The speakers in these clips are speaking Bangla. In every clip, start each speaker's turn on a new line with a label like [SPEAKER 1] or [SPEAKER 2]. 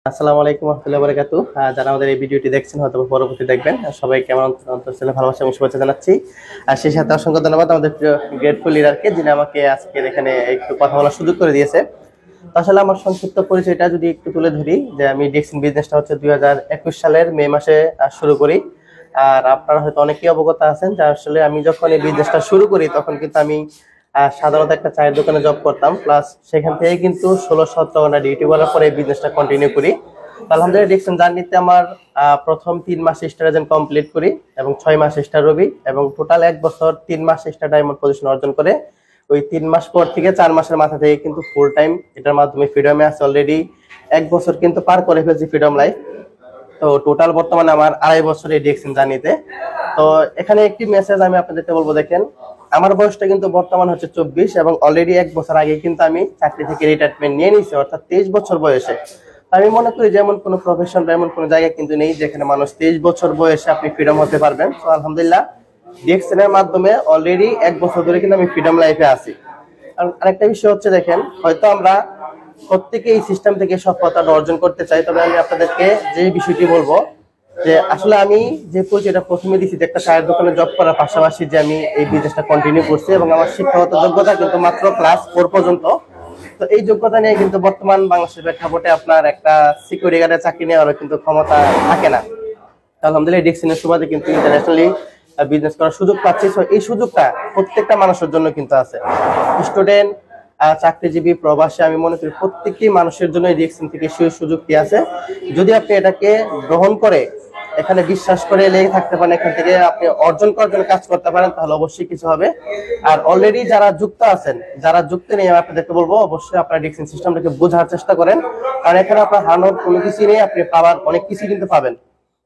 [SPEAKER 1] আসসালামু আলাইকুম ওয়া রাহমাতুল্লাহি ওয়া বারাকাতুহু। যারা আমাদের এই ভিডিওটি দেখছেন হয়তো পরবর্তী দেখবেন, সবাই কেমন অন্তঃস্থলে ভালোবাসা এবং শুভেচ্ছা জানাচ্ছি। আর সেই সাথে অসংখ্য ধন্যবাদ আমাদের প্রিয় গ্রেটফুল লিডারকে, যিনি আমাকে আজকে এখানে একটু কথা বলার সুযোগ করে দিয়েছে। তো আসলে আমার সংক্ষিপ্ত পরিচয়টা যদি একটু তুলে ধরি, যে আমি ডিএক্সিন বিজনেসটা হচ্ছে 2021 সালের মে মাসে শুরু করি। আর আপনারা হয়তো অনেকেই অবগত আছেন যে আসলে আমি যখন এই বিজনেসটা শুরু করি তখন কিন্তু আমি সাধারণত একটা চায়ের দোকানে জব করতাম, প্লাস সেখান থেকে কিন্তু 16-17 ঘন্টা ডিউটি করার পরে এই বিজনেসটা কন্টিনিউ করি। আলহামদুলিল্লাহ ডিএক্সিন জার্নিতে আমার প্রথম 3 মাস স্টার এজেন্ট কমপ্লিট করি এবং 6 মাস স্টার রবি এবং টোটাল 1 বছর 3 মাস স্টার ডায়মন্ড পজিশন অর্জন করে ওই 3 মাস পর থেকে 4 মাসের মাথা থেকে কিন্তু ফুল টাইম এটার মাধ্যমে ফ্রিডমে আছে। অলরেডি 1 বছর কিন্তু পার করে ফেলছি ফ্রিডম লাইফ। তো টোটাল বর্তমানে আমার 2.5 বছর এই ডিএক্সিন জার্নিতে। তো এখানে একটি মেসেজ আমি আপনাদেরকে বলবো, দেখেন আমার বয়সটা কিন্তু বর্তমান হচ্ছে 24 এবং অলরেডি 1 বছর আগে কিন্তু আমি চাকরি থেকে রিটায়ারমেন্ট নিয়ে নিয়েছি, অর্থাৎ 23 বছর বয়সে। আমি মনে করি যেমন কোনো প্রফেশন বা এমন কোনো জায়গা কিন্তু নেই যেখানে মানুষ 23 বছর বয়সে আপনি ফ্রিডম হতে পারবেন। তো আলহামদুলিল্লাহ ডিএক্সিন এর মাধ্যমে অলরেডি 1 বছর ধরে কিন্তু আমি ফ্রিডম লাইফে আছি। আর আরেকটা বিষয় হচ্ছে, দেখেন হয়তো আমরা প্রত্যেকে এই সিস্টেম থেকে সফলতা অর্জন করতে চাই, তবে আমি আপনাদেরকে যে বিষয়টি বলবো যে আসলে আমি যে পরিচয়টা প্রথমে দিচ্ছি যে একটা চায়ের দোকানে জব করার পাশাপাশি যে আমি এই বিজনেসটা কন্টিনিউ করছি এবং আমার শিক্ষাগত যোগ্যতা কিন্তু মাত্র ক্লাস 4 পর্যন্ত। তো এই যোগ্যতা নিয়ে কিন্তু বর্তমান বাংলাদেশের প্রেক্ষাপটে আপনার একটা সিকিউরিটি গার্ডের চাকরি নেওয়ারও কিন্তু ক্ষমতা থাকে না। আলহামদুলিল্লাহ ডিএক্সিনের সুবাদে কিন্তু ইন্টারন্যাশনালি বিজনেস করার সুযোগ পাচ্ছি। এই সুযোগটা প্রত্যেকটা মানুষের জন্য কিন্তু আছে, স্টুডেন্ট, চাকরিজীবী, প্রবাসী, আমি মনে করি প্রত্যেকটি মানুষের জন্য ডিএক্সিন থেকে সেই সুযোগটি আছে। যদি আপনি এটাকে গ্রহণ করে এখানে বিশ্বাস করে লেগে থাকতে পারেন, এখান থেকে আপনি অর্জন করার জন্য কাজ করতে পারেন, তাহলে অবশ্যই কিছু হবে। আর অলরেডি যারা যুক্ত আছেন, যারা যুক্ত নেই, আমি আপনাদেরকে বলবো অবশ্যই আপনার ডিএক্সিন সিস্টেমটাকে বোঝার চেষ্টা করেন, কারণ এখানে আপনার হারানোর কোনো কিছু নেই, আপনি পাওয়ার অনেক কিছু কিন্তু পাবেন।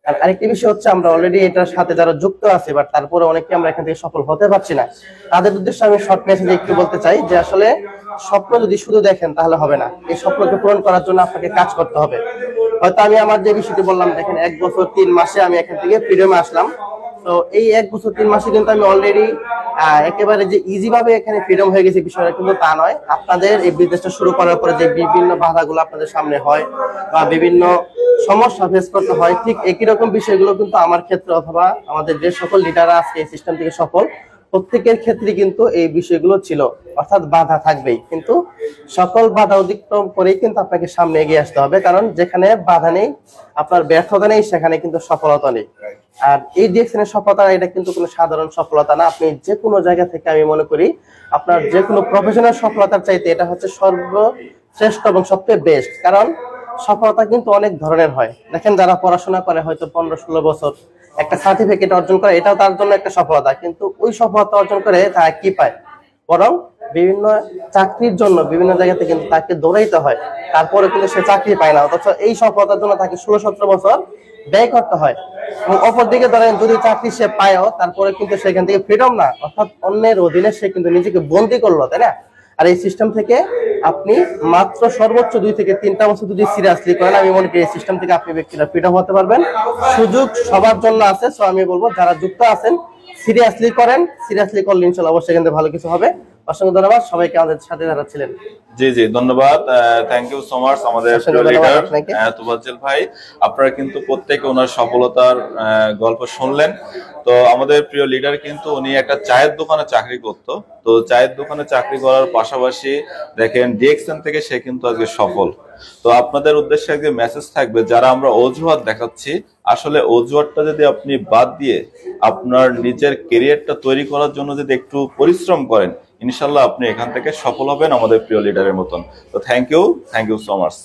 [SPEAKER 1] আর আরেকটি বিষয় হচ্ছে, আমরা অলরেডি এটার সাথে যারা যুক্ত আছে বাট তারপরে অনেকে আমরা এখান থেকে সফল হতে পারছি না, তাদের উদ্দেশ্যে আমি শর্ট মেসেজে একটু বলতে চাই যে আসলে স্বপ্ন যদি শুধু দেখেন তাহলে হবে না, এই স্বপ্নকে পূরণ করার জন্য আপনাকে কাজ করতে হবে। হয়তো আমি আমার যে বিষয়টি বললাম, দেখেন 1 বছর 3 মাসে আমি এখান থেকে ফ্রিডমে আসলাম। তো এই 1 বছর 3 মাসে কিন্তু আমি অলরেডি একেবারে যে ইজি ভাবে এখানে ফ্রিডম হয়ে গেছে বিষয়টা কিন্তু তা নয়। আপনাদের এই বিজনেসটা শুরু করার পরে যে বিভিন্ন বাধাগুলো আপনাদের সামনে হয় বা বিভিন্ন সমস্যা ফেস করতে হয়, ঠিক একই রকম বিষয়গুলো কিন্তু আমার ক্ষেত্রে অথবা আমাদের যে সকল লিডাররা আজকে এই সিস্টেম থেকে সফল, প্রত্যেকের ক্ষেত্রে কিন্তু এই বিষয়গুলো ছিল। অর্থাৎ বাধা থাকবেই, কিন্তু সকল বাধা অতিক্রম করেই কিন্তু আপনাকে সামনে এগিয়ে আসতে হবে, কারণ যেখানে বাধা নেই, আপনার ব্যর্থতা নেই, সেখানে কিন্তু সফলতা নেই। আর এই ডিএক্সিনের সফলতা এটা কিন্তু কোনো সাধারণ সফলতা না। আপনি যে কোনো জায়গা থেকে, আমি মনে করি আপনার যে কোনো প্রফেশনাল সফলতার চাইতে এটা হচ্ছে সর্বশ্রেষ্ঠ এবং সবচেয়ে বেস্ট। কারণ সফলতা কিন্তু অনেক ধরনের হয়। দেখেন যারা পড়াশোনা করে হয়তো 15-16 বছর একটা সার্টিফিকেট অর্জন করে, এটাও তার জন্য একটা সফলতা, কিন্তু ওই সফলতা অর্জন করে তারা কি পায়? বরং বিভিন্ন চাকরির জন্য বিভিন্ন জায়গাতে কিন্তু তাকে দৌড়াইতে হয়, তারপরে কিন্তু সে চাকরি পায় না। অথচ এই সফলতার জন্য তাকে 16-17 বছর ব্যয় করতে হয়। এবং অপরদিকে ধরেন যদি চাকরি সে পায়ও, তারপরে কিন্তু সেখান থেকে ফ্রিডম না, অর্থাৎ অন্যের অধীনে সে কিন্তু নিজেকে বন্দী করলো, তাই না? আর এই সিস্টেম থেকে আপনি মাত্র সর্বোচ্চ 2 থেকে 3টা বছর যদি সিরিয়াসলি করেন, আমি মনে করি এই সিস্টেম থেকে আপনি ব্যক্তিরা ফ্রিডম হতে পারবেন। সুযোগ সবার জন্য আছে। সো আমি বলবো যারা যুক্ত আছেন সিরিয়াসলি করেন, সিরিয়াসলি করলে ইনশাআল্লাহ অবশ্যই কিন্তু ভালো কিছু হবে। অসংখ্য ধন্যবাদ সবাইকে আমাদের সাথে যারা ছিলেন।
[SPEAKER 2] জি জি ধন্যবাদ, থ্যাংক ইউ সো মাচ আমাদের লিডার তোফাজ্জল ভাই। আপনারা কিন্তু প্রত্যেকে ওনার সফলতার গল্প শুনলেন। তো আমাদের প্রিয় লিডার কিন্তু উনি একটা চায়ের দোকানে চাকরি করতো, তো চায়ের দোকানে চাকরি করার পাশাপাশি দেখেন ডিএক্সিন থেকে সে কিন্তু আজকে সফল। তো আপনাদের উদ্দেশ্যে একটা মেসেজ থাকবে, যারা আমরা অজুহাত দেখাচ্ছি, আসলে অজুহাতটা যদি আপনি বাদ দিয়ে আপনার নিজের ক্যারিয়ারটা তৈরি করার জন্য যদি একটু পরিশ্রম করেন, ইনশাল্লাহ আপনি এখান থেকে সফল হবেন আমাদের প্রিয় লিডারের মতন। তো থ্যাংক ইউ সো মাচ।